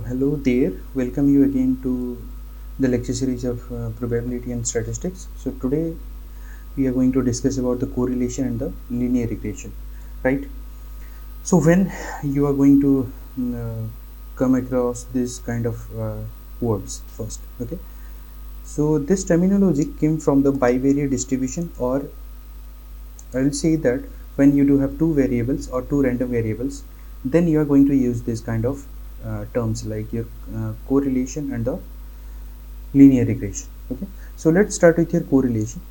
Hello there, welcome you again to the lecture series of probability and statistics. So today we are going to discuss about the correlation and the linear regression, right? So when you are going to come across this kind of words first, okay? So this terminology came from the bivariate distribution, or I will say that when you do have two variables or two random variables, then you are going to use this kind of terms like your correlation and the linear regression. Okay, so let's start with your correlation.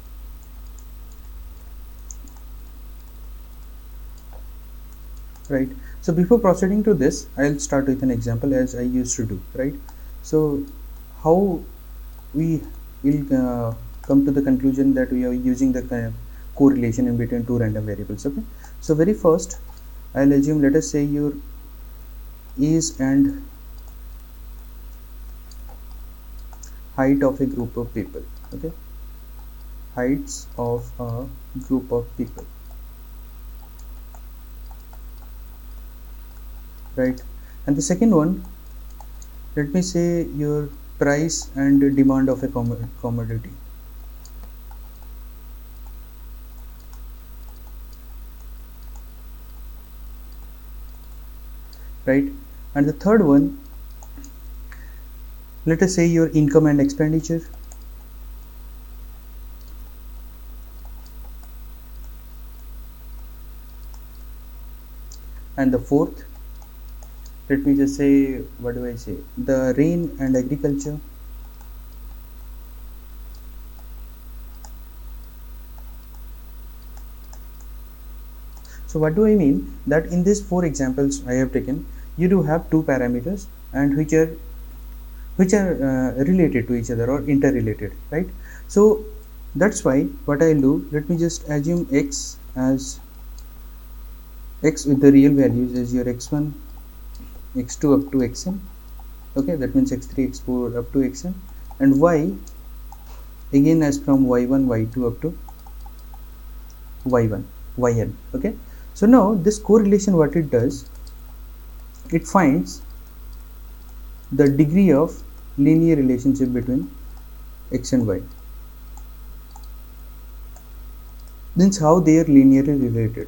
Right, so before proceeding to this, I'll start with an example as I used to do. Right, so how we will come to the conclusion that we are using the kind of correlation in between two random variables. Okay, so very first I'll assume, let us say your age and height of a group of people. Okay, heights of a group of people, right? And the second one, let me say your price and demand of a commodity, right? And the third one, let us say your income and expenditure, and the fourth, let me just say, what do I say, the rain and agriculture. So what do I mean? That in these four examples I have taken, you do have two parameters and which are related to each other or interrelated, right? So that's why what I'll do, let me just assume x as x with the real values as your x1, x2 up to xn. Okay, that means x3, x4 up to xn, and y again as from y1, y2 up to y1, yn. Okay, so now this correlation, what it does, it finds the degree of linear relationship between x and y, means how they are linearly related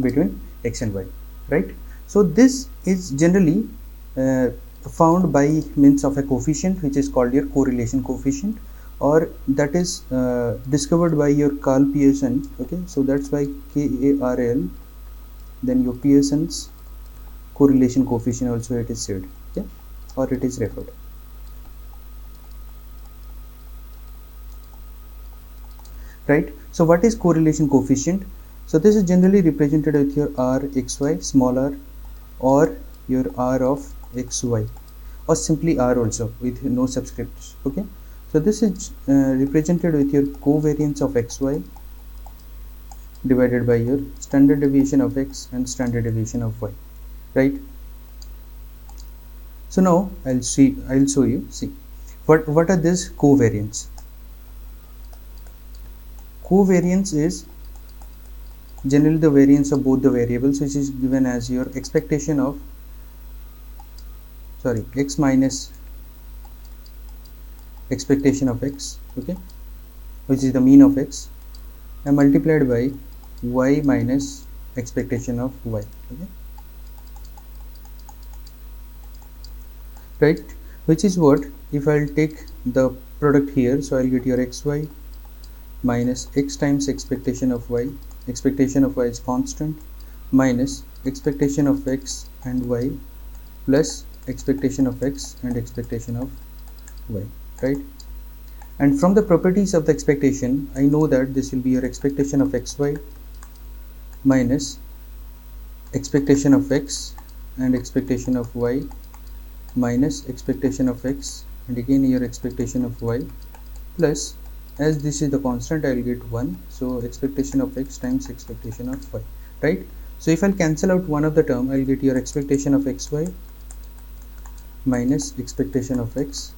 between x and y, right? So this is generally uh, found by means of a coefficient which is called your correlation coefficient, or that is discovered by your Karl Pearson. Okay, so that's why KARL, then your Pearson's correlation coefficient also it is said, yeah, or it is referred, right? So what is correlation coefficient? So this is generally represented with your r xy, small r, or your r of xy, or simply r also with no subscripts. Okay, so this is represented with your covariance of xy divided by your standard deviation of x and standard deviation of y, right? So now I'll show you. See, what are these covariance? Covariance is generally the variance of both the variables, which is given as your expectation of, sorry, x minus expectation of x, okay, which is the mean of x, and multiplied by y minus expectation of y. Okay, right, which is what, if I'll take the product here, so I'll get your xy minus x times expectation of y. Expectation of y is constant, minus expectation of x and y plus expectation of x and expectation of y, right? And from the properties of the expectation, I know that this will be your expectation of xy minus expectation of x and expectation of y minus expectation of x and again your expectation of y, plus, as this is the constant, I will get 1, so expectation of x times expectation of y, right? So if I'll cancel out one of the term, I'll get your expectation of xy minus expectation of x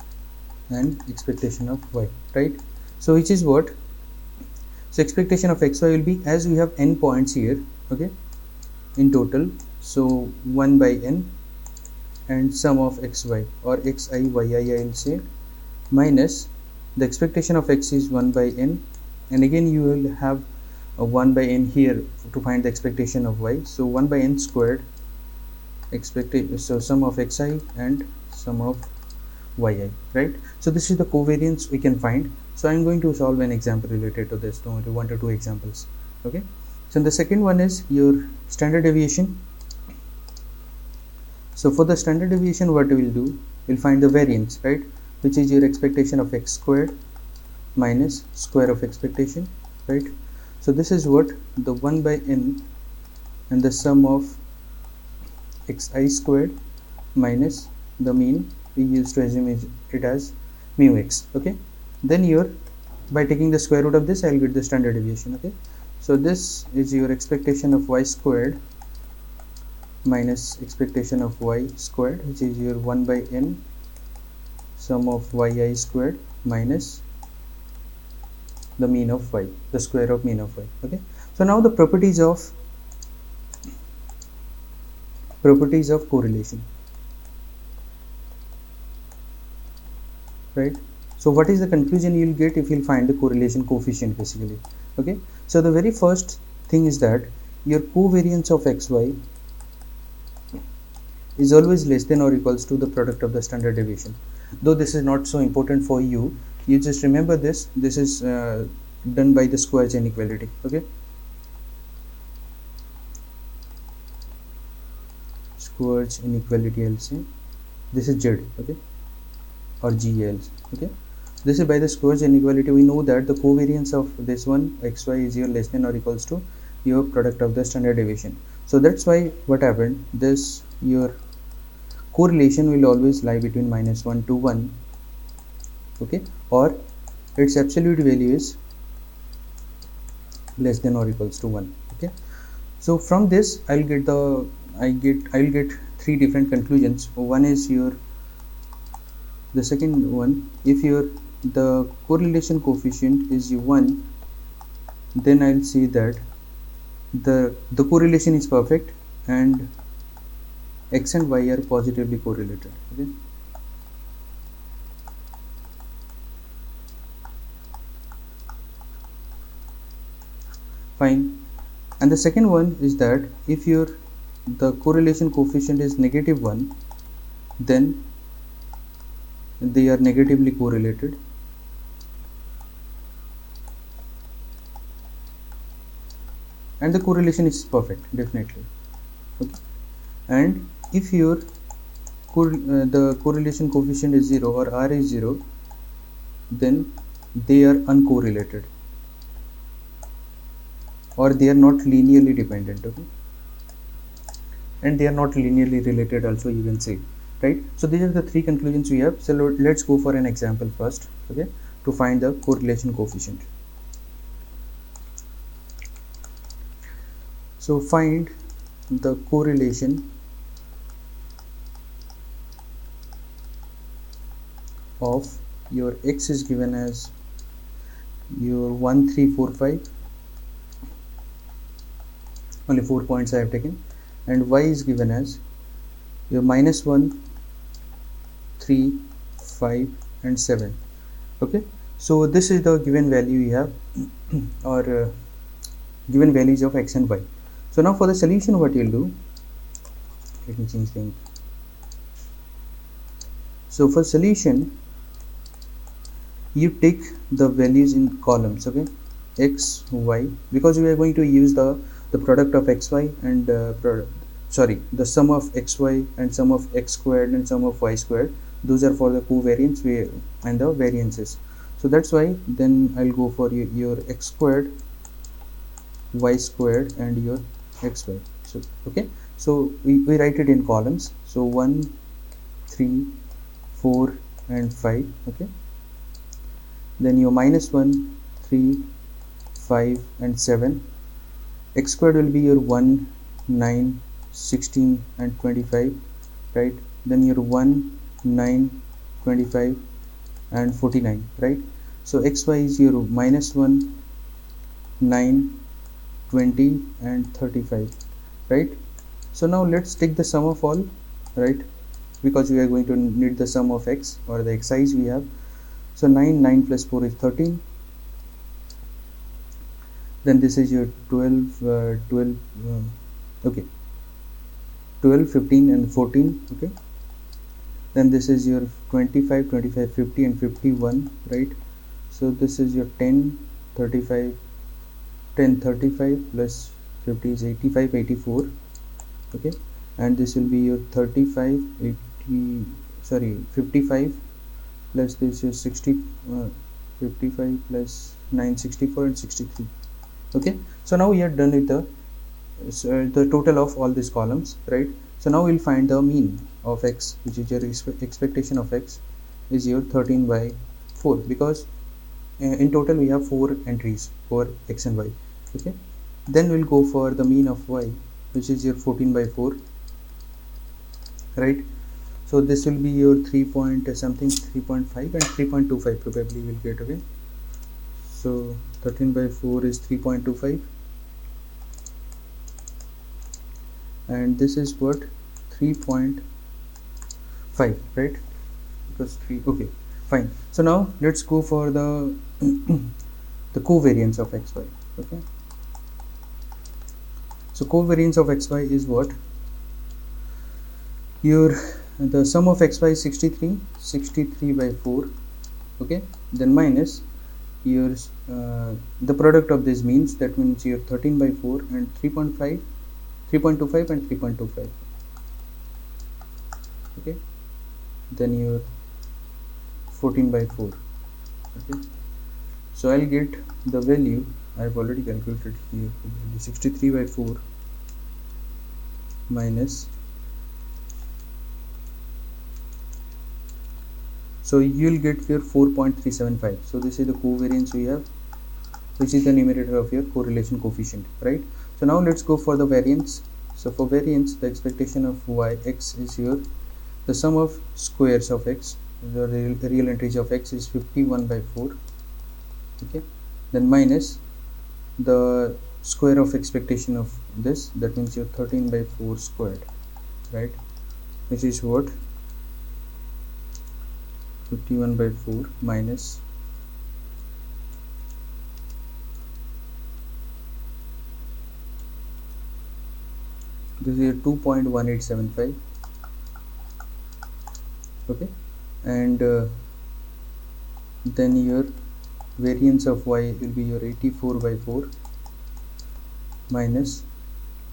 and expectation of y, right? So which is what, So expectation of xy will be, as we have n points here, okay, in total, so 1 by n and sum of xy or xi yi I will say, minus the expectation of x is 1 by n, and again you will have a 1 by n here to find the expectation of y, so 1 by n squared so sum of xi and sum of yi, right? So this is the covariance we can find. So I'm going to solve an example related to this, so one to two examples, okay? So the second one is your standard deviation. So for the standard deviation, what we will do, we'll find the variance, right, which is your expectation of x squared minus square of expectation, right? So this is what the 1 by n and the sum of xi squared minus the mean, we used to assume it as mu x, okay? Then your, by taking the square root of this, I'll get the standard deviation, okay? So this is your expectation of y squared minus expectation of y squared, which is your 1 by n sum of yi squared minus the mean of y, the square of mean of y, okay? So now the properties of correlation, right? So what is the conclusion you will get if you'll find the correlation coefficient, basically, okay? So the very first thing is that your covariance of xy is always less than or equals to the product of the standard deviation. Though this is not so important for you, you just remember this is done by the Squarge inequality, okay? Squarge inequality, I'll say this is Z, okay, or GL, okay? This is by the Squarge inequality. We know that the covariance of this one xy is your less than or equals to your product of the standard deviation. So that's why what happened, this your correlation will always lie between -1 to 1, okay, or its absolute value is less than or equals to 1, okay? So from this I'll get three different conclusions. One is your, the second one, if your the correlation coefficient is 1, then I'll see that the correlation is perfect and x and y are positively correlated, okay? Fine. And the second one is that if the correlation coefficient is -1, then they are negatively correlated, and the correlation is perfect, definitely, okay? And if the correlation coefficient is 0 or r is 0, then they are uncorrelated or they are not linearly dependent, okay? And they are not linearly related also, you can say, right? So these are the three conclusions we have. So let's go for an example first, okay, to find the correlation coefficient. So find the correlation of your x is given as your 1 3 4 5, only 4 points I have taken, and y is given as your -1 3 5 and 7, okay? So this is the given value you have or given values of x and y. So now for the solution, what you'll do, let me change the ink. So for solution, you take the values in columns, okay, x y, because we are going to use the product of xy and the sum of xy and sum of x squared and sum of y squared. Those are for the covariance and the variances. So that's why then I'll go for your x squared, y squared and your xy. So okay, so we write it in columns, so 1 3 4 and 5, okay? Then your -1 3 5 and 7. X squared will be your 1 9 16 and 25, right? Then your 1 9 25 and 49, right? So xy is your -1 9, 20 and 35, right? So now let's take the sum of all, right? Because we are going to need the sum of x, or the xi's we have. So 9 plus 4 is 13. Then this is your 12, okay, 12, 15 and 14, okay. Then this is your 25, 25, 50 and 51, right? So this is your 10, 35, 10, 35 plus 50 is 85, 84, okay. And this will be your 35, 80, sorry, 55 plus this is 60, 55 plus 9, 64 and 63, okay. So now we are done with the total of all these columns, right? So now we'll find the mean of x, which is your expectation of x is your 13 by 4, because in total we have 4 entries for x and y, okay. Then we'll go for the mean of y, which is your 14 by 4, right? So this will be your 3 point something, 3.5 and 3.25 probably will get, okay. So 13 by 4 is 3.25, and this is what, 3.5, right? Because 3, okay, fine. So now let's go for the the covariance of xy, okay. So covariance of xy is what, your the sum of xy is 63 by 4, okay. Then minus your the product of this means, that means your 13 by 4 and 3.5, 3.25 and 3.25, okay. Then your 14 by 4, okay. So I'll get the value, I've already calculated here, 63 by 4 minus, so you'll get your 4.375. so this is the covariance we have, which is the numerator of your correlation coefficient, right? So now let's go for the variance. So for variance, the expectation of x is your, the sum of squares of x, the real entries of x is 51 by 4, okay. Then minus the square of expectation of this, that means your 13 by 4 squared, right? Which is what, 51 by 4 minus this is 2.1875, okay. And then your variance of y will be your 84 by 4 minus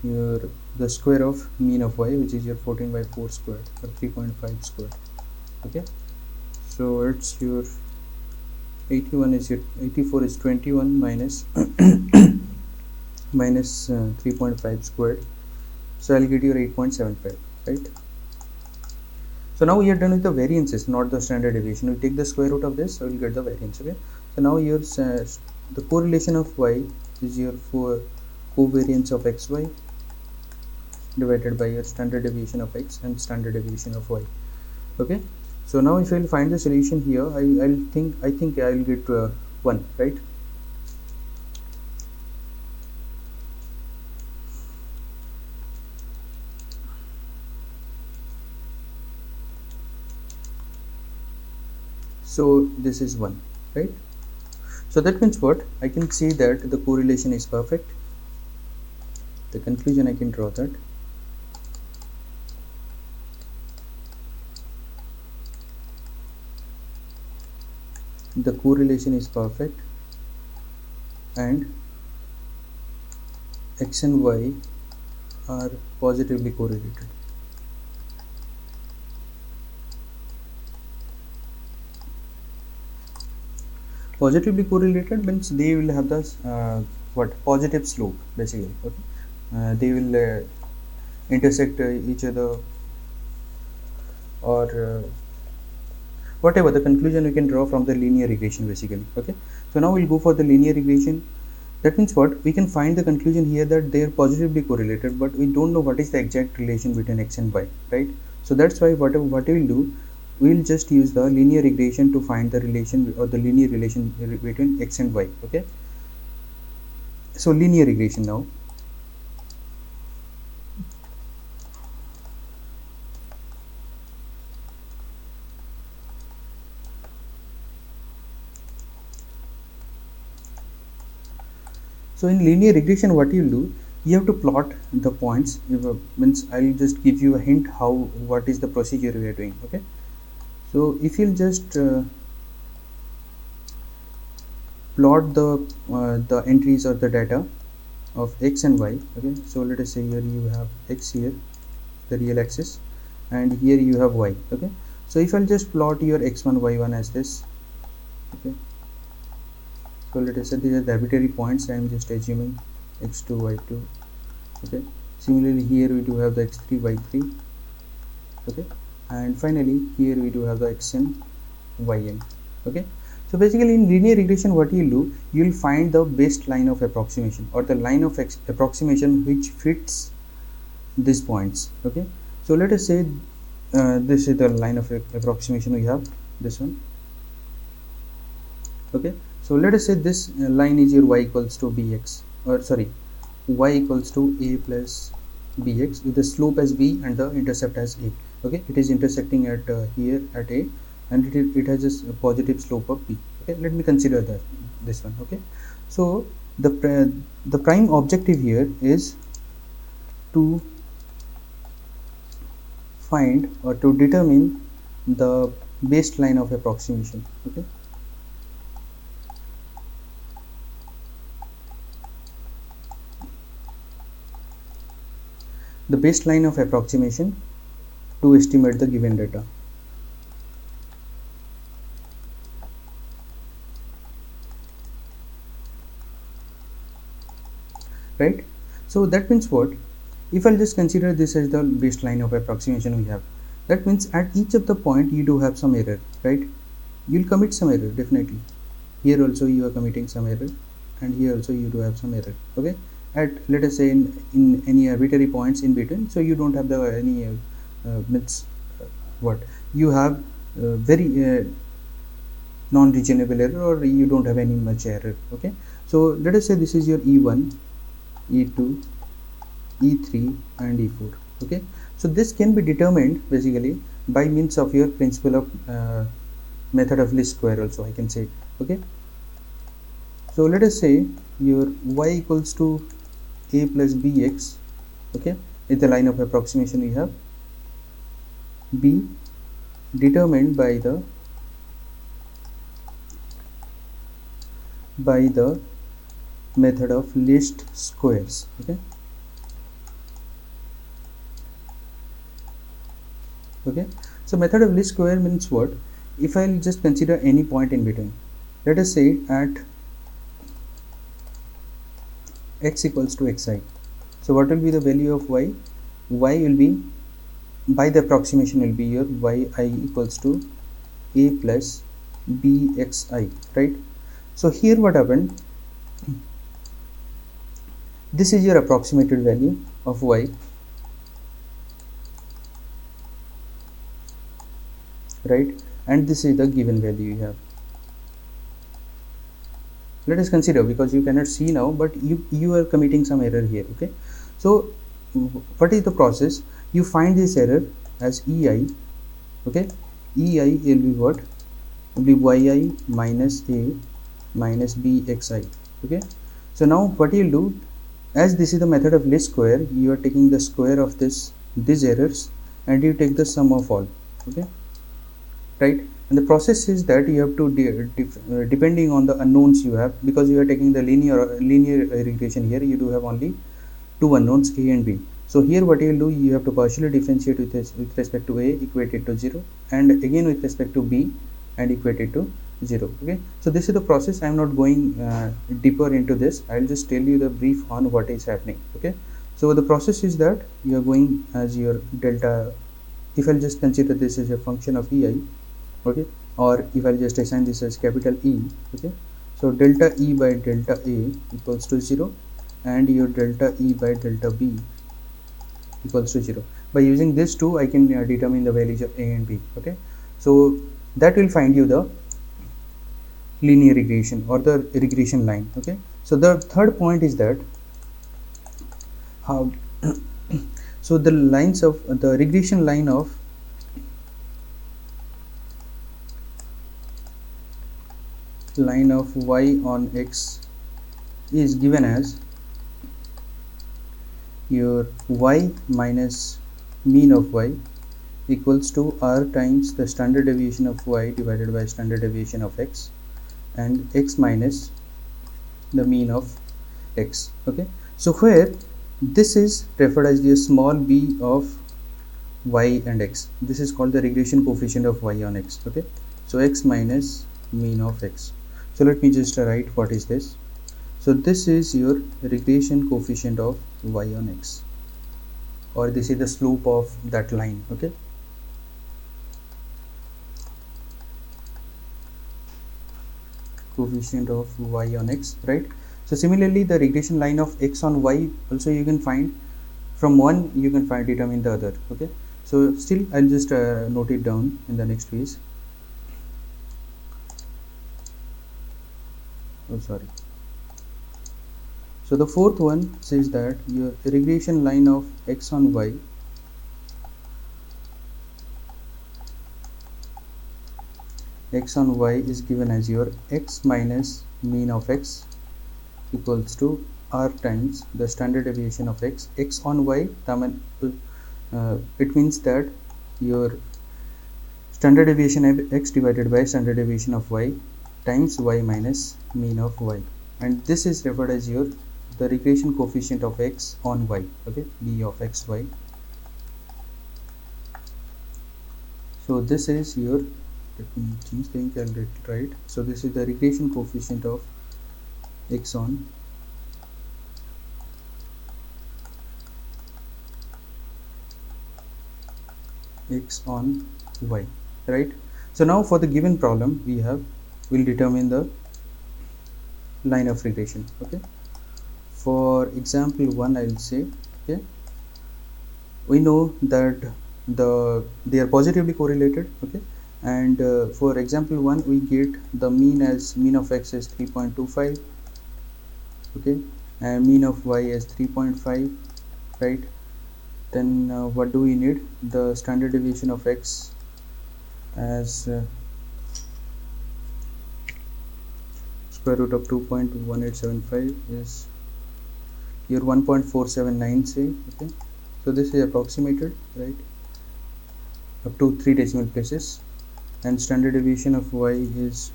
your the square of mean of y, which is your 14 by 4 squared, or 3.5 squared, okay. So it's your 81 is your 84 is 21 minus minus 3.5 squared, so I'll get your 8.75, right? So now we are done with the variances, not the standard deviation. We take the square root of this, so we'll get the variance, okay. So now your the correlation of y is your covariance of xy divided by your standard deviation of x and standard deviation of y, okay. So now if I will find the solution here, I think I will get 1, right? So this is 1, right? So that means what, I can see that the correlation is perfect. The conclusion I can draw that the correlation is perfect and x and y are positively correlated. Positively correlated means they will have the what, positive slope basically, okay. They will intersect each other, or whatever the conclusion we can draw from the linear regression basically, okay. So now we'll go for the linear regression. That means what, we can find the conclusion here that they are positively correlated, but we don't know what is the exact relation between x and y, right? So that's why what we'll do, we'll just use the linear regression to find the relation, or the linear relation between x and y, okay. So linear regression now. So in linear regression, what you'll do, you have to plot the points. Means I'll just give you a hint how what is the procedure we are doing. Okay. So if you'll just plot the entries or the data of x and y. Okay. So let us say here you have x here, the real axis, and here you have y. Okay. So if I'll just plot your x1 y1 as this. Okay. So let us say these are the arbitrary points. I am just assuming x2 y2. Okay. Similarly here we do have the x3 y3. Okay. And finally here we do have the xn yn. Okay. So basically in linear regression, what you'll do, you'll find the best line of approximation or the line of approximation which fits these points. Okay. So let us say this is the line of approximation we have, this one. Okay. So let us say this line is your y equals to bx, or sorry, y equals to a plus bx with the slope as b and the intercept as a. Okay, it is intersecting at here at a, and it has a positive slope of b. Okay, let me consider that this one. Okay, so the prime objective here is to find or to determine the best line of approximation. Okay. The best line of approximation to estimate the given data. Right? So that means what? If I'll just consider this as the best line of approximation we have, that means at each of the point you do have some error, right? You'll commit some error definitely. Here also you are committing some error, and here also you do have some error. Okay, at let us say in any arbitrary points in between, so you don't have the any myths. What you have very non-regenerable error, or you don't have any much error. Okay, so let us say this is your E1, E2, E3 and E4. Okay, so this can be determined basically by means of your principle of method of least square also, I can say. Okay, so let us say your y equals to a plus bx. Okay, is the line of approximation we have. B determined by the method of least squares. Okay. Okay, so method of least square means what? If I'll just consider any point in between, let us say at x equals to xi. So what will be the value of y? Y will be, by the approximation, will be your yi equals to a plus bxi, right? So here what happened? This is your approximated value of y, right? And this is the given value you have. Let us consider, because you cannot see now, but you are committing some error here. Okay, so what is the process? You find this error as ei. Okay, ei will be what? Will be yi minus a minus bxi. Okay, so now what you'll do, as this is the method of least square, you are taking the square of these errors and you take the sum of all. Okay, right? And the process is that you have to depending on the unknowns you have, because you are taking the linear regression. Here you do have only two unknowns, a and b. So here what you will do, you have to partially differentiate with respect to a, equate it to 0, and again with respect to b and equate it to 0. Okay, so this is the process. I am not going deeper into this. I will just tell you the brief on what is happening. Okay, so the process is that you are going as your delta. If I'll just consider this as a function of ei, okay, or if I'll just assign this as capital E. Okay, so delta E by delta A equals to 0, and your delta E by delta B equals to 0. By using this two, I can determine the values of A and B. Okay, so that will find you the linear regression or the regression line. Okay, so the third point is that how so the lines of the regression line of y on x is given as your y minus mean of y equals to r times the standard deviation of y divided by standard deviation of x, and x minus the mean of x. Okay, so where this is referred as the small b of y and x, this is called the regression coefficient of y on x. Okay, so x minus mean of x. So let me just write what is this. So this is your regression coefficient of y on x, or this is the slope of that line. Okay, coefficient of y on x, right? So similarly the regression line of x on y also you can find from one, you can find determine the other. Okay, so still I'll just note it down in the next page. Oh sorry. So the fourth one says that your regression line of x on y is given as your x minus mean of x equals to r times the standard deviation of x. X on y, it means that your standard deviation of x divided by standard deviation of y times y minus mean of y, and this is referred as your the regression coefficient of x on y. Okay, b of xy. So this is your, let me change the ink, I'll get it right. So this is the regression coefficient of x on y, right? So now for the given problem we'll determine the line of regression. Okay, for example 1 I'll say, okay, we know that they are positively correlated. Okay, and for example 1 we get the mean of x as 3.25, okay, and mean of y as 3.5, right? Then what do we need? The standard deviation of x as square root of 2.1875 is your 1.479, say. Okay, so this is approximated, right, up to 3 decimal places, and standard deviation of y is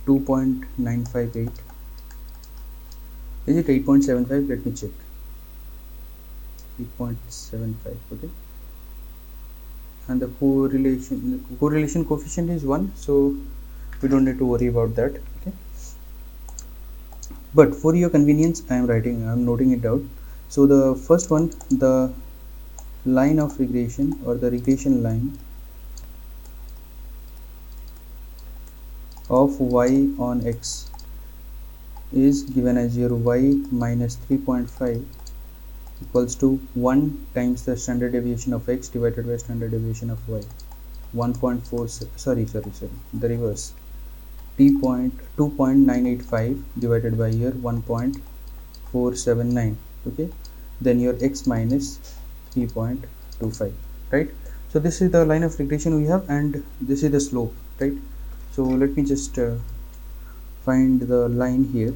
2.958. Is it 8.75? Let me check. 8.75. Okay, and the correlation coefficient is 1, so we don't need to worry about that. Okay, but for your convenience I'm noting it down. So the first one, the line of regression or the regression line of y on x is given as your y minus 3.5 equals to 1 times the standard deviation of x divided by standard deviation of y. 1.4, sorry, the reverse, 2.985 divided by your 1.479. okay, then your x minus 3.25, right? So this is the line of regression we have, and this is the slope, right? So let me just find the line here.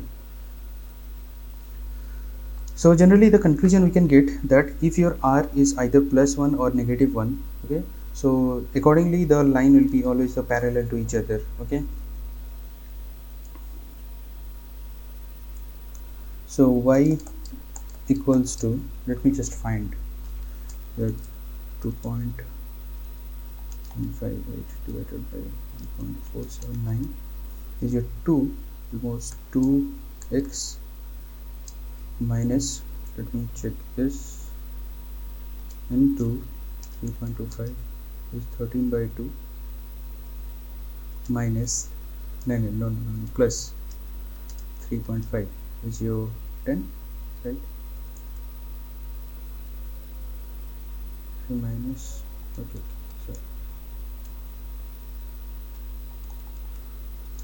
So generally the conclusion we can get that if your r is either +1 or -1, okay, so accordingly the line will be always parallel to each other. Okay, so y equals to, let me just find the 2.158 divided by 1.479 is your 2 equals 2x minus, let me check this, into 3.25 is 13 by 2 minus plus 3.5 is your 10, right? Minus, okay, so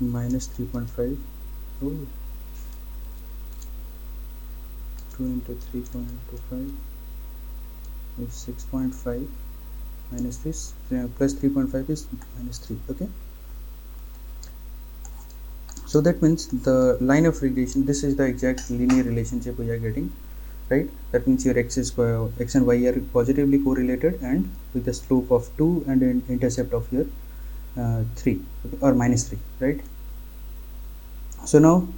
minus 3.5. Oh, 2 into 3.25 is 6.5 minus this, plus 3.5 is minus 3. Okay, so that means the line of regression, this is the exact linear relationship we are getting, right? That means your x and y are positively correlated and with the slope of 2 and an intercept of your 3, okay, or minus 3, right? So now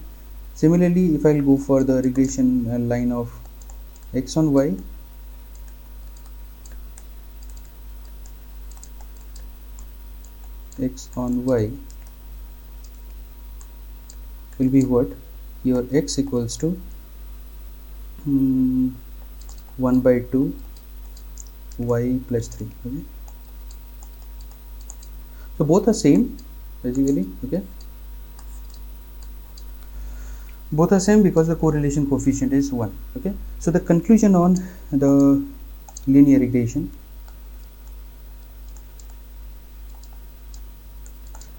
similarly, if I'll go for the regression line of x on y, x on y will be what? Your x equals to 1 by 2 y plus 3. Okay, so both are same basically. Okay, both are same because the correlation coefficient is 1. Okay, so the conclusion on the linear regression,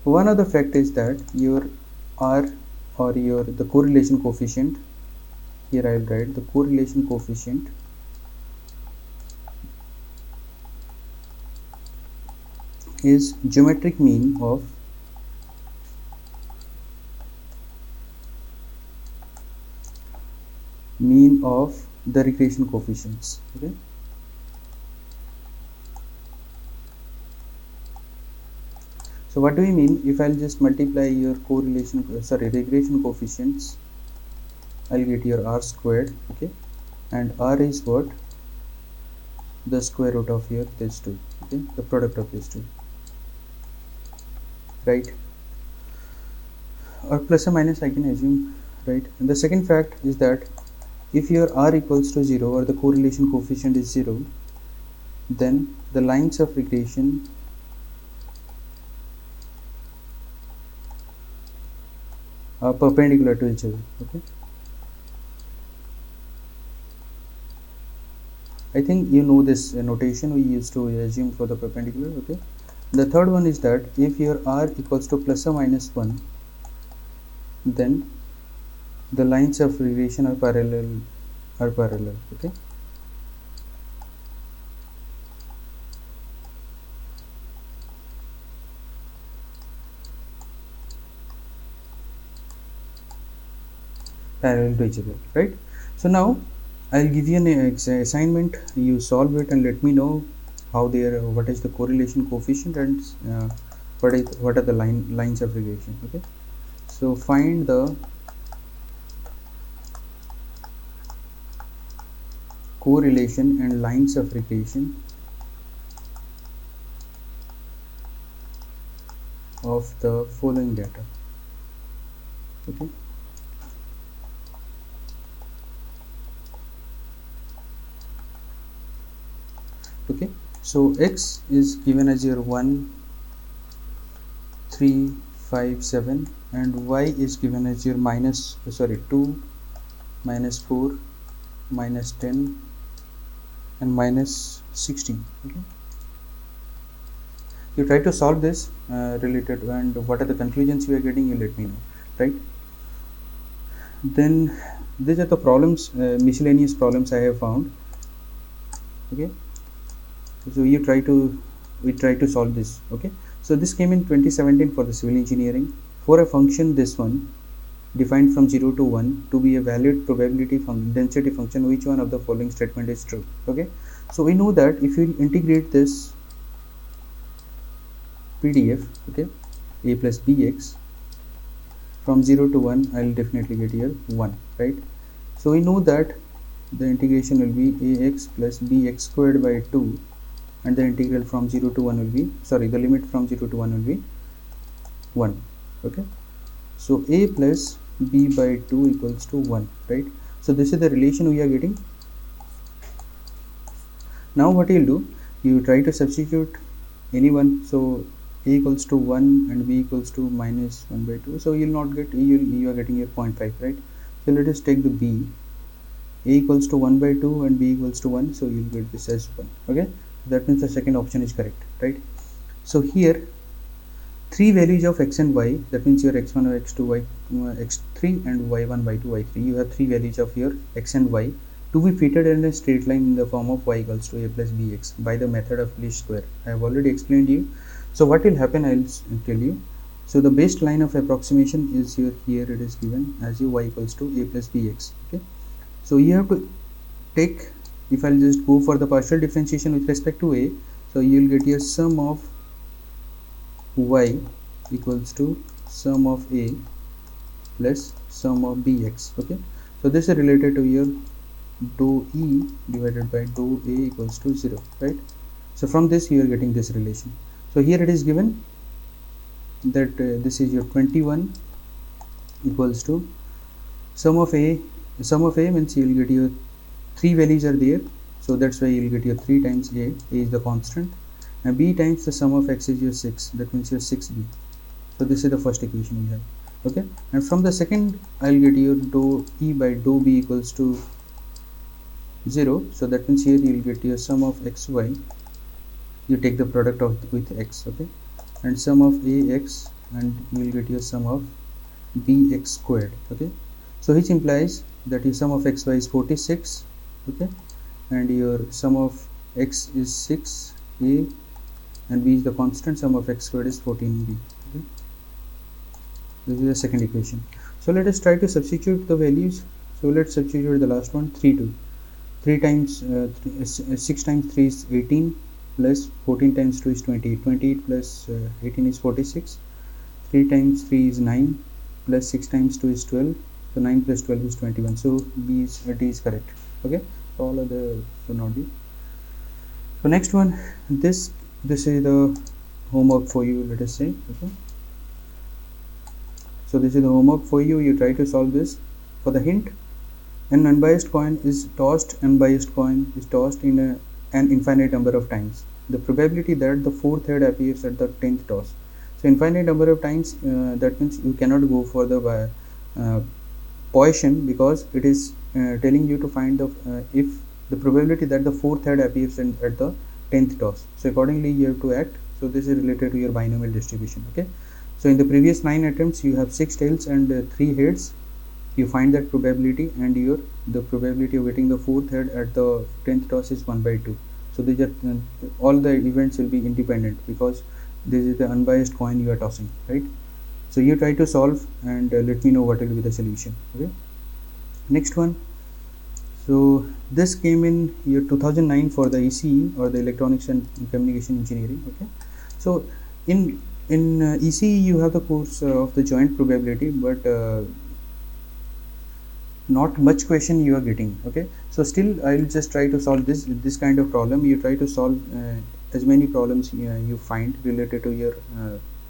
one of the fact is that your r, or your the correlation coefficient, here I will write the correlation coefficient is geometric mean of the regression coefficients. Okay, so what do we mean? If I'll just multiply your regression coefficients, I'll get your r squared. Okay, and r is what? The square root of your these two. Okay, the product of these two, right? Or plus or minus, I can assume, right? And the second fact is that if your r equals to 0 or the correlation coefficient is 0, then the lines of regression are perpendicular to each other. Okay, I think you know this notation we used to assume for the perpendicular. Okay, the third one is that if your r equals to plus or minus 1, then the lines of regression are parallel. Okay, parallel to each other, right? So now I'll give you an assignment, you solve it and let me know how what is the correlation coefficient and what are the lines of regression. Okay, so find the correlation and lines of regression of the following data. Okay, okay, so x is given as your 1 3 5 7 and y is given as your 2 minus 4 minus 10 and minus 16. Okay, you try to solve this related, and what are the conclusions you are getting, you let me know, right? Then these are the problems, miscellaneous problems I have found. Okay, so we try to solve this. Okay, so this came in 2017 for the civil engineering. For a function, this one defined from 0 to 1 to be a valid probability density function, which one of the following statement is true? Okay, so we know that if you integrate this PDF, okay, a plus bx from 0 to 1, I'll definitely get here 1, right? So we know that the integration will be ax plus bx squared by 2, and the integral from 0 to 1 will be, the limit from 0 to 1 will be 1. Okay, so a plus b by 2 equals to 1, right? So this is the relation we are getting. Now what you'll do, you try to substitute any one. So a equals to 1 and b equals to minus 1 by 2, so you'll not get, you are getting your 0.5, right? So let us take the b, a equals to 1 by 2 and b equals to 1, so you'll get this as 1. Okay, that means the second option is correct, right? So here three values of x and y, that means your x1, x2, x3 and y1, y2, y3. You have three values of your x and y to be fitted in a straight line in the form of y equals to a plus bx by the method of least square. I have already explained you. So what will happen, I'll tell you. So the best line of approximation is here it is given as y equals to a plus bx. Okay, so you have to take, if I'll just go for the partial differentiation with respect to a, so you will get your sum of y equals to sum of a plus sum of bx. Okay, so this is related to your dou e divided by dou a equals to 0, right? So from this you are getting this relation. So here it is given that this is your 21 equals to sum of a means you will get your three values are there, so that's why you will get your 3 times a is the constant, and b times the sum of x is your 6, that means your 6b. So this is the first equation we have. Okay, and from the second I'll get your dou e by dou b equals to 0, so that means here you will get your sum of xy, you take the product of with x, okay, and sum of ax, and you will get your sum of bx squared. Okay, so which implies that your sum of xy is 46, okay, and your sum of x is 6a and b is the constant, sum of x squared is 14b. Okay, this is the second equation. So let us try to substitute the values. So let's substitute the last one, 3 times 6 times 3 is 18 plus 14 times 2 is 28, 28 plus 18 is 46, 3 times 3 is 9 plus 6 times 2 is 12, so 9 plus 12 is 21. So D is correct. Okay, so all of the should not be. So next one, this is the homework for you, let us say. Okay, so this is the homework for you. You try to solve this. For the hint, an unbiased coin is tossed in an infinite number of times. The probability that the fourth head appears at the 10th toss. So infinite number of times, that means you cannot go for the Poisson, because it is telling you to find the if the probability that the fourth head appears at the 10th toss. So accordingly you have to act. So this is related to your binomial distribution. Okay, so in the previous 9 attempts you have 6 tails and 3 heads. You find that probability, and the probability of getting the fourth head at the 10th toss is 1 by 2. So these are all the events will be independent, because this is the unbiased coin you are tossing, right? So you try to solve and let me know what will be the solution. Okay, next one. So this came in year 2009 for the ECE, or the Electronics and Communication Engineering. Okay, so in ECE you have the course of the joint probability, but not much question you are getting. Okay, so still I'll just try to solve this kind of problem. You try to solve as many problems you find related to your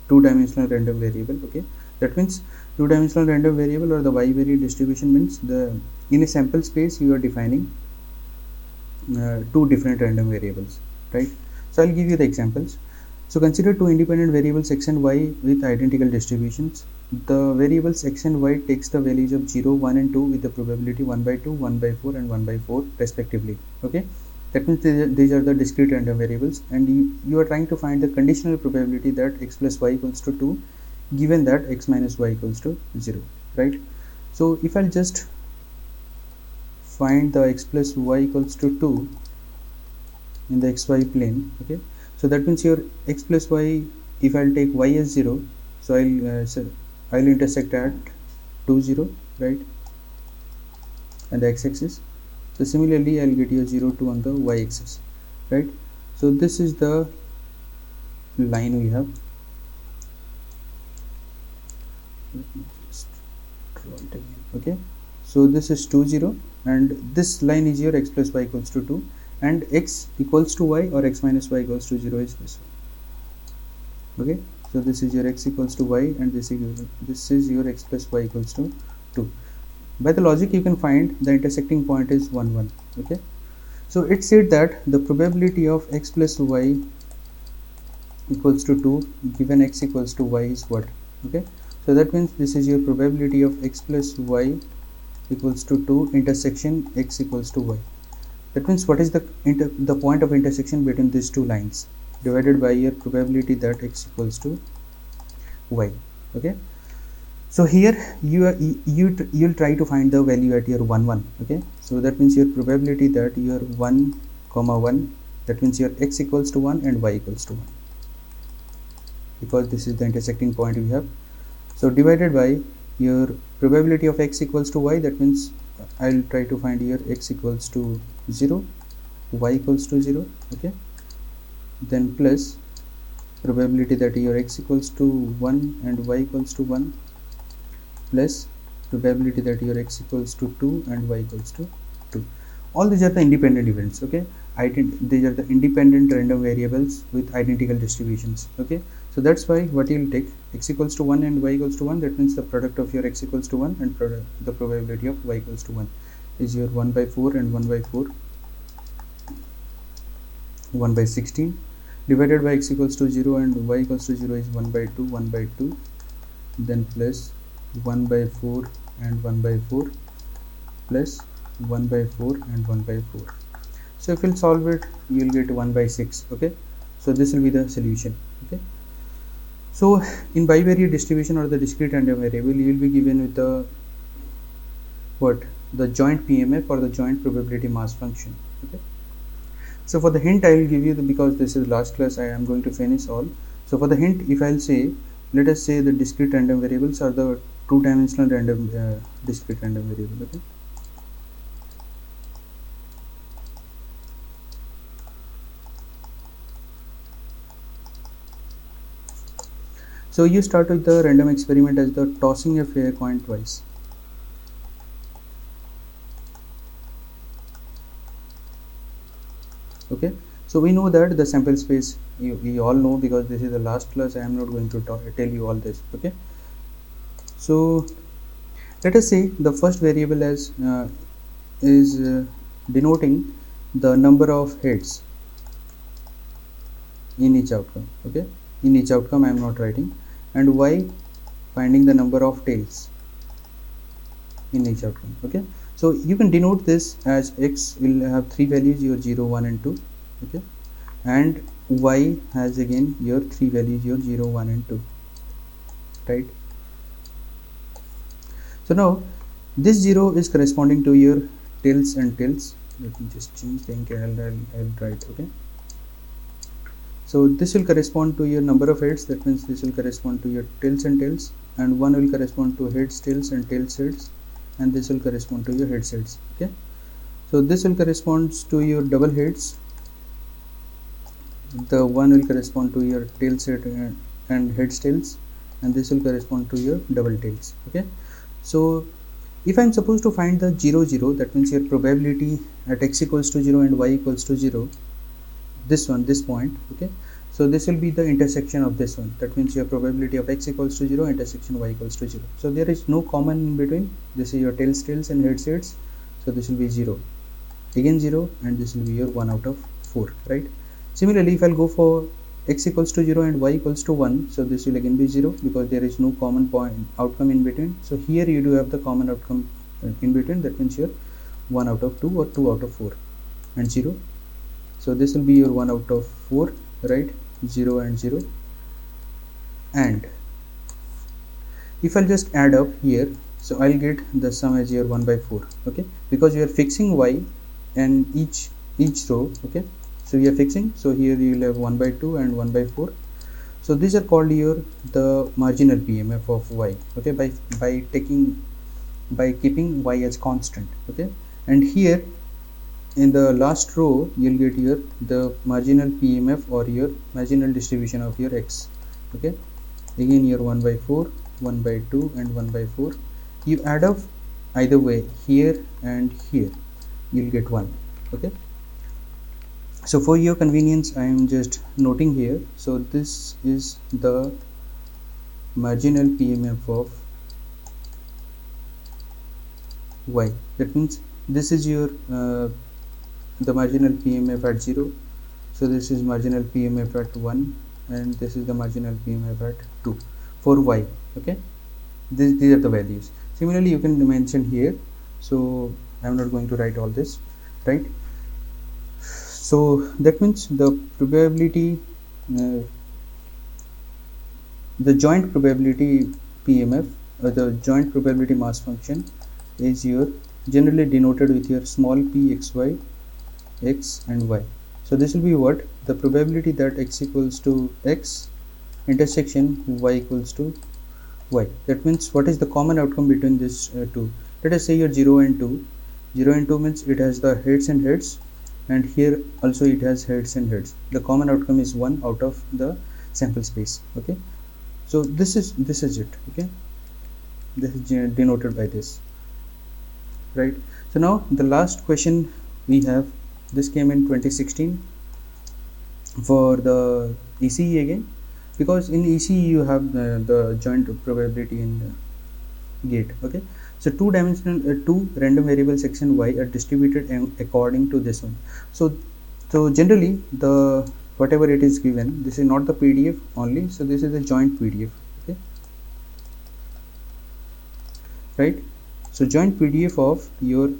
two-dimensional random variable. Okay, that means two-dimensional random variable or the bivariate distribution means in a sample space you are defining two different random variables, right? So I'll give you the examples. So consider two independent variables x and y with identical distributions. The variables x and y takes the values of 0, 1 and 2 with the probability 1 by 2, 1 by 4 and 1 by 4 respectively. Okay, that means these are the discrete random variables, and you are trying to find the conditional probability that x plus y equals to 2 given that x minus y equals to 0, right? So if I'll just find the x plus y equals to 2 in the xy plane. Okay, so that means your x plus y, if I'll take y as 0, so I'll intersect at 2, 0, right, and the x-axis. So similarly I'll get your 0, 2 on the y-axis, right? So this is the line we have. Let me just draw it again. Okay, so this is 2, 0, and this line is your x plus y equals to 2, and x equals to y or x minus y equals to 0 is this one. Okay, so this is your x equals to y, and this is your x plus y equals to 2. By the logic you can find the intersecting point is 1, 1. Okay, so it said that the probability of x plus y equals to 2 given x equals to y is what? Okay, so that means this is your probability of x plus y equals to 2 intersection x equals to y. That means what is the point of intersection between these two lines divided by your probability that x equals to y. Okay, so here you'll try to find the value at your 1 1. Okay, so that means your probability that your 1 comma 1, that means your x equals to 1 and y equals to 1, because this is the intersecting point we have. So divided by your probability of x equals to y, that means I'll try to find here x equals to 0, y equals to 0. Okay, then plus probability that your x equals to 1 and y equals to 1, plus probability that your x equals to 2 and y equals to 2. All these are the independent events. Okay, these are the independent random variables with identical distributions. Okay, so that's why what you'll take, x equals to 1 and y equals to 1, that means the product of your x equals to 1 and the probability of y equals to 1 is your 1 by 4 and 1 by 4, 1 by 16, divided by x equals to 0 and y equals to 0 is 1 by 2, 1 by 2, then plus 1 by 4 and 1 by 4, plus 1 by 4 and 1 by 4. So if you'll solve it, you'll get 1 by 6. Okay, so this will be the solution. Okay, so in bivariate distribution or the discrete random variable, you will be given with the the joint PMF or the joint probability mass function. Okay, so for the hint I will give you because this is last class, I am going to finish all. So for the hint, if I'll say, let us say the discrete random variables are the two-dimensional random discrete random variable. Okay, so you start with the random experiment as the tossing a fair coin twice. Okay, so we know that the sample space, you all know, because this is the last class, I am not going to tell you all this. Okay, so let us say the first variable as is denoting the number of heads in each outcome. Okay, in each outcome I am not writing, and y finding the number of tails in each outcome. Okay, so you can denote this as x will have three values, your 0, 1 and 2. Okay, and y has again your three values, your 0, 1 and 2, right? So now this 0 is corresponding to your tails and tails. Let me just change the ink, I'll write. Okay, so this will correspond to your number of heads, that means this will correspond to your tails and tails, and 1 will correspond to heads, tails and tails heads, and this will correspond to your heads heads. Okay, so this will correspond to your double heads, the 1 will correspond to your tails head and heads tails, and this will correspond to your double tails. Okay, so if I am supposed to find the 0 0, that means your probability at x equals to 0 and y equals to 0, this point. Okay, so this will be the intersection of this one, that means your probability of x equals to 0 intersection y equals to 0. So there is no common in between, this is your tails tails and heads heads, so this will be 0, again 0, and this will be your 1 out of 4, right? Similarly, if I'll go for x equals to 0 and y equals to 1, so this will again be 0 because there is no common outcome in between. So here you do have the common outcome in between, that means your 1 out of 2 or 2 out of 4 and 0. So this will be your 1 out of 4, right? 0 and 0. And if I'll just add up here, so I'll get the sum as your 1 by 4. Okay, because you are fixing y and each row. Okay, so we are fixing, so here you will have 1 by 2 and 1 by 4. So these are called your the marginal PMF of y. Okay, by keeping y as constant. Okay, and here in the last row you'll get your the marginal PMF or your marginal distribution of your x. Okay, again your 1 by 4, 1 by 2 and 1 by 4, you add up either way, here and here you'll get 1. Okay, so for your convenience I am just noting here. So this is the marginal PMF of y, that means this is your the marginal PMF at 0, so this is marginal PMF at 1, and this is the marginal PMF at 2 for y. Okay, these are the values. Similarly you can mention here, so I am not going to write all this, right? So that means the probability the joint probability PMF, the joint probability mass function, is your generally denoted with your small p xy, x and y. So this will be what? The probability that x equals to x intersection y equals to y. That means what is the common outcome between these two? Let us say your 0 and 2. 0 and 2 means it has the heads and heads, and here also it has heads and heads. The common outcome is 1 out of the sample space. Okay, so this is it. Okay, this is denoted by this, right? So now the last question we have, this came in 2016 for the ECE again, because in ECE you have the joint probability in gate. Okay, so two random variable section y are distributed according to this one. So generally the whatever it is given, this is not the PDF only, so this is a joint PDF. Okay, right? So joint PDF of your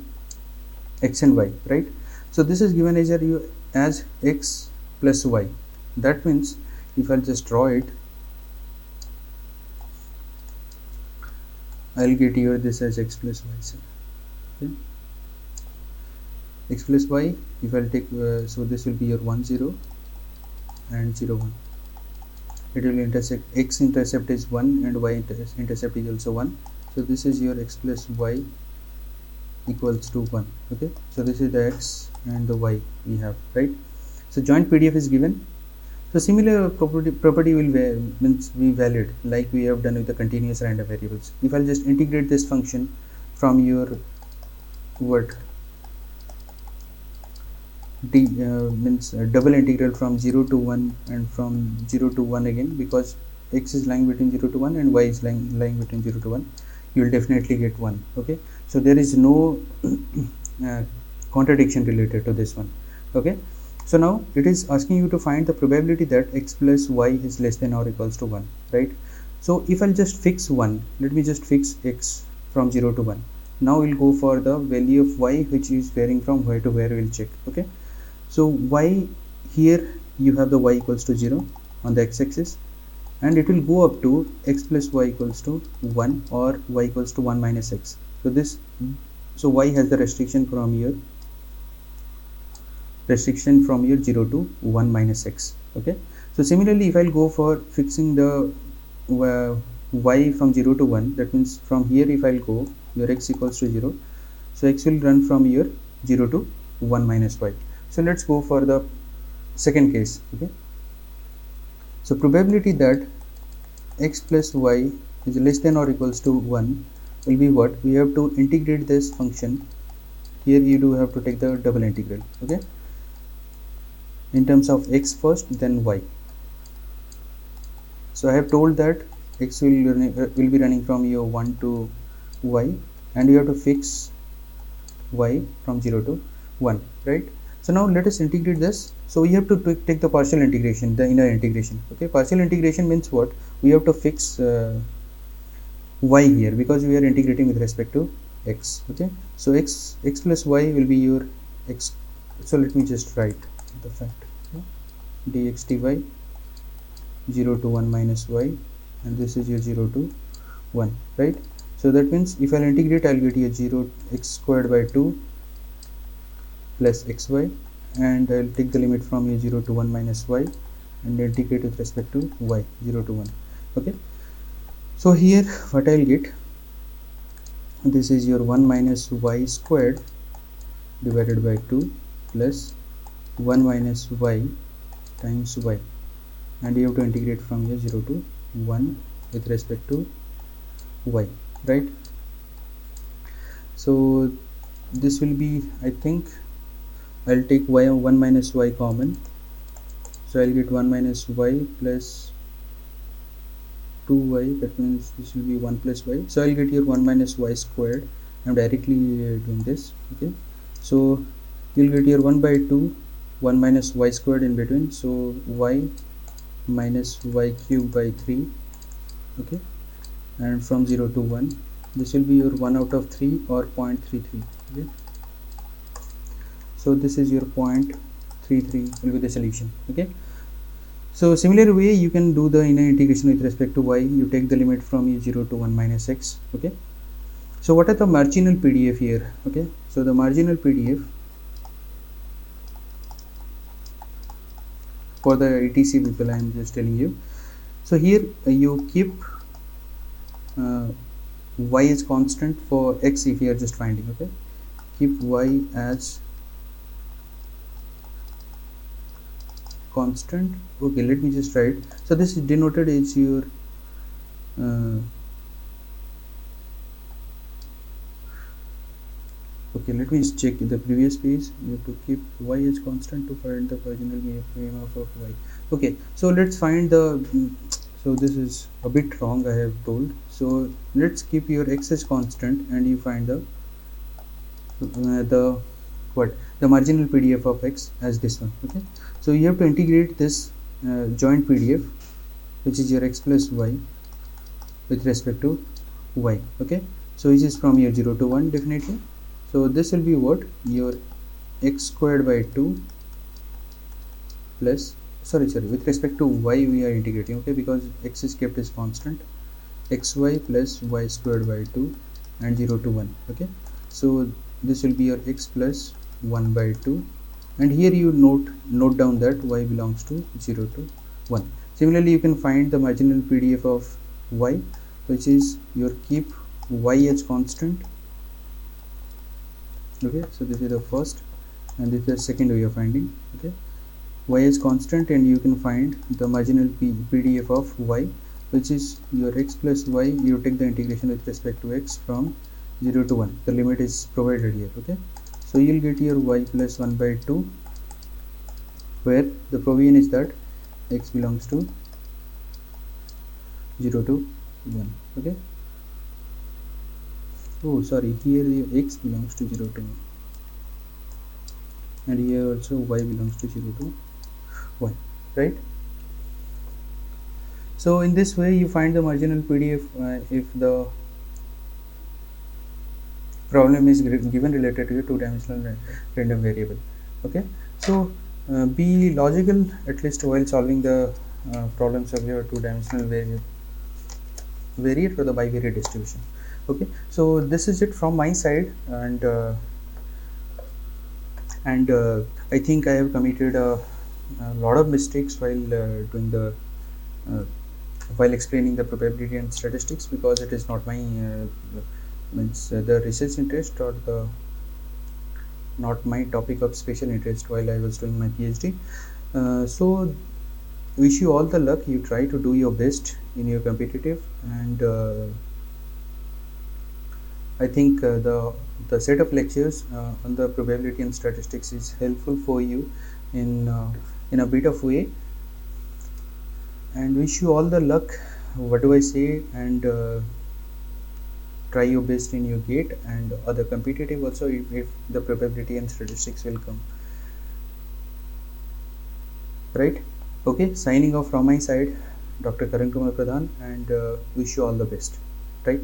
x and y, right? So this is given as x plus y. That means if I'll just draw it, I'll get here this as x plus y. Okay, x plus y, if I'll take so this will be your 1 0 and 0 1. It will intersect, x intercept is 1 and y intercept is also 1. So this is your x plus y equals to 1. Okay, so this is the x and the y we have, right? So joint PDF is given. So similar property will be valid like we have done with the continuous random variables. If I'll just integrate this function from your what double integral from 0 to 1 and from 0 to 1 again, because x is lying between 0 to 1 and y is lying between 0 to 1, you will definitely get 1. Okay, so there is no contradiction related to this one. Okay, so now it is asking you to find the probability that x plus y is less than or equals to 1, right? So if I'll just fix 1, let me just fix x from 0 to 1. Now we'll go for the value of y which is varying from where to where, we'll check. Okay, so y, here you have the y equals to 0 on the x-axis, and it will go up to x plus y equals to 1 or y equals to 1 minus x. So y has the restriction from here 0 to 1 minus x. Okay, so similarly if I'll go for fixing the y from 0 to 1, that means from here if I'll go, your x equals to 0, so x will run from here 0 to 1 minus y. So let's go for the second case. Okay, so probability that x plus y is less than or equals to 1 will be what? We have to integrate this function. Here you do have to take the double integral. Okay, in terms of x first, then y. So I have told that x will be running from your 1 to y, and you have to fix y from 0 to 1, right? So now let us integrate this. So we have to take the partial integration, the inner integration. Okay, partial integration means what? We have to fix y here, because we are integrating with respect to x. Okay, so x plus y will be your x. So let me just write the fact. Okay? Dx dy 0 to 1 minus y, and this is your 0 to 1, right? So that means if I'll integrate, I'll get here 0 x squared by 2 plus xy, and I'll take the limit from here 0 to 1 minus y and integrate with respect to y 0 to 1. Okay, so here what I'll get, this is your 1 minus y squared divided by 2 plus 1 minus y times y, and you have to integrate from here 0 to 1 with respect to y, right? So this will be, I think I'll take y 1 minus y common, so I'll get 1 minus y plus 2y, that means this will be 1 plus y. So I'll get here 1 minus y squared. I'm directly doing this. Okay, so you'll get here 1 by 2, 1 minus y squared in between, so y minus y cubed by 3. Okay, and from 0 to 1, this will be your 1 out of 3 or 0.33. Okay, so this is your 0.33 will be the solution. Okay, So similar way you can do the inner integration with respect to y. You take the limit from e0 to 1 minus x. Okay, so what are the marginal PDF here? Okay, so the marginal PDF for the etc people, I am just telling you. So here you keep y is constant for x if you are just finding. Okay, keep y as constant. Okay, let me just write. So this is denoted as your okay, let me just check the previous page. You have to keep y as constant to find the marginal BMF of y. Okay, so let's find the so this is a bit wrong, I have told. So let's keep your x as constant and you find the what, the marginal PDF of x as this one. Okay, so you have to integrate this joint PDF, which is your x plus y with respect to y. Okay, so which is from your 0 to 1 definitely. So this will be what, your x squared by 2 plus sorry with respect to y we are integrating. Okay, because x is kept as constant, xy plus y squared by 2 and 0 to 1. Okay, so this will be your x plus 1 by 2, and here you note down that y belongs to 0 to 1. Similarly you can find the marginal PDF of y, which is your keep y as constant. Okay, so this is the first and this is the second way of finding. Okay, y is constant and you can find the marginal PDF of y, which is your x plus y. You take the integration with respect to x from 0 to 1. The limit is provided here. Okay, so you'll get your y plus 1 by 2, where the provision is that x belongs to 0 to 1. Okay, oh sorry, here the x belongs to 0 to 1 and here also y belongs to 0 to 1, right? So in this way you find the marginal PDF if the problem is given related to a two-dimensional random variable. Okay, so be logical at least while solving the problems of your two-dimensional variate or the bivariate distribution. Okay, so this is it from my side, and I think I have committed a lot of mistakes while doing the while explaining the probability and statistics, because it is not my the research interest or the not my topic of special interest while I was doing my PhD. So wish you all the luck. You try to do your best in your competitive, and I think the set of lectures on the probability and statistics is helpful for you in a bit of way, and wish you all the luck. What do I say? And try your best in your GATE and other competitive also if the probability and statistics will come, right? Okay, signing off from my side, Dr. Karan Kumar Pradhan, and wish you all the best, right?